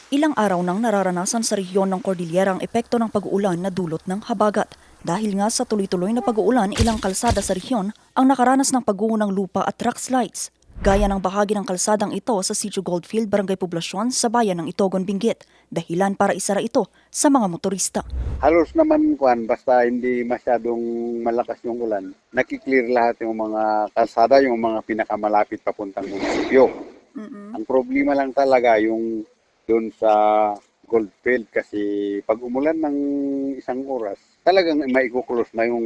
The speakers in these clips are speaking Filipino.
Ilang araw nang nararanasan sa rehiyon ng Cordillera ang epekto ng pag-uulan na dulot ng habagat. Dahil nga sa tuloy-tuloy na pag-uulan, ilang kalsada sa rehiyon ang nakaranas ng pagguho ng lupa at rock slides. Gaya ng bahagi ng kalsadang ito sa Sitio Goldfield, Barangay Poblasyon sa bayan ng Itogon, Benguet. Dahilan para isara ito sa mga motorista. Halos naman basta hindi masyadong malakas yung ulan, nakiklear lahat yung mga kalsada, yung mga pinakamalapit papuntang munisipyo. Ang problema lang talaga yung doon sa Goldfield kasi pag umulan ng isang oras, talagang maikukulos na yung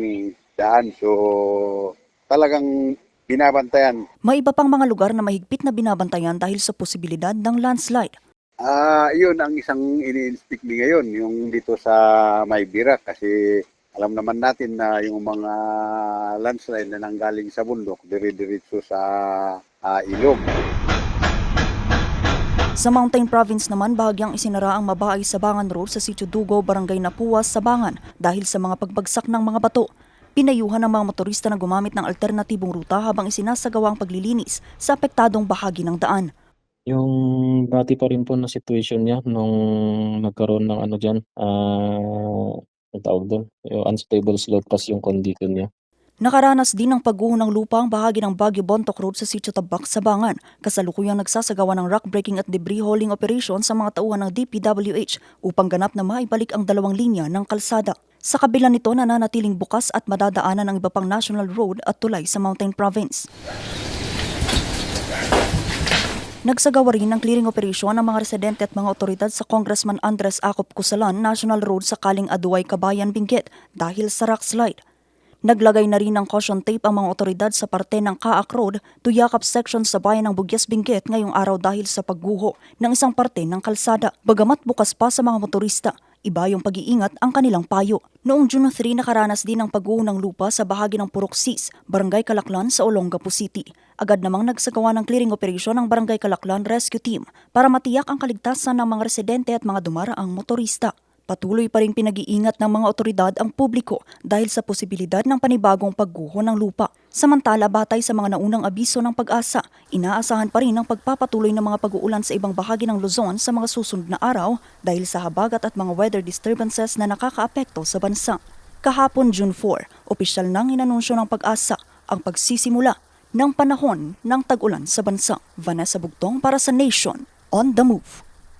daan. So talagang binabantayan. May iba pang mga lugar na mahigpit na binabantayan dahil sa posibilidad ng landslide. Yun ang isang ini-inspect ni ngayon, yung dito sa Maybira kasi alam naman natin na yung mga landslide na nanggaling sa bundok, dire-diretso sa ilog. Sa Mountain Province naman, bahagyang isinara ang Mabaay Sabangan Road sa Sitio Dugo, Barangay Napuas, Sabangan dahil sa mga pagbagsak ng mga bato. Pinayuhan ng mga motorista na gumamit ng alternatibong ruta habang isinasagawa ang paglilinis sa apektadong bahagi ng daan. Yung dati pa rin po na situation niya nung nagkaroon ng ano diyan, ang tawag doon, yung unstable slope kasi yung condition niya. Nakaranas din ng pagguho ng lupa ang bahagi ng Baguio Bontoc Road sa Sitio Tabak, Sabangan. Kasalukuyang nagsasagawa ng rock breaking at debris hauling operation sa mga tauhan ng DPWH upang ganap na maibalik ang dalawang linya ng kalsada. Sa kabila nito, nananatiling bukas at madadaanan ang iba pang national road at tulay sa Mountain Province. Nagsagawa rin ng clearing operasyon ang mga residente at mga otoridad sa Congressman Andres Acop Cusalan National Road sa Kaling Aduay, Kabayan, Benguet dahil sa rock slide. Naglagay na rin ng caution tape ang mga otoridad sa parte ng Kaak Road to Yakap section sa bayan ng Bugyas, Benguet ngayong araw dahil sa pagguho ng isang parte ng kalsada. Bagamat bukas pa sa mga motorista, iba yung pag-iingat ang kanilang payo. Noong June 3, nakaranas din ang pagguho ng lupa sa bahagi ng Purok Sis, Barangay Calaklan sa Olongapo City. Agad namang nagsagawa ng clearing operation ng Barangay Calaklan Rescue Team para matiyak ang kaligtasan ng mga residente at mga dumaraang motorista. Patuloy pa rin pinag-iingat ng mga otoridad ang publiko dahil sa posibilidad ng panibagong pagguho ng lupa. Samantala, batay sa mga naunang abiso ng Pag-asa, inaasahan pa rin ang pagpapatuloy ng mga pag-uulan sa ibang bahagi ng Luzon sa mga susunod na araw dahil sa habagat at mga weather disturbances na nakakaapekto sa bansa. Kahapon June 4, opisyal nang inanunsyo ng Pag-asa ang pagsisimula ng panahon ng tag-ulan sa bansa. Vanessa Bugtong para sa Nation on the Move.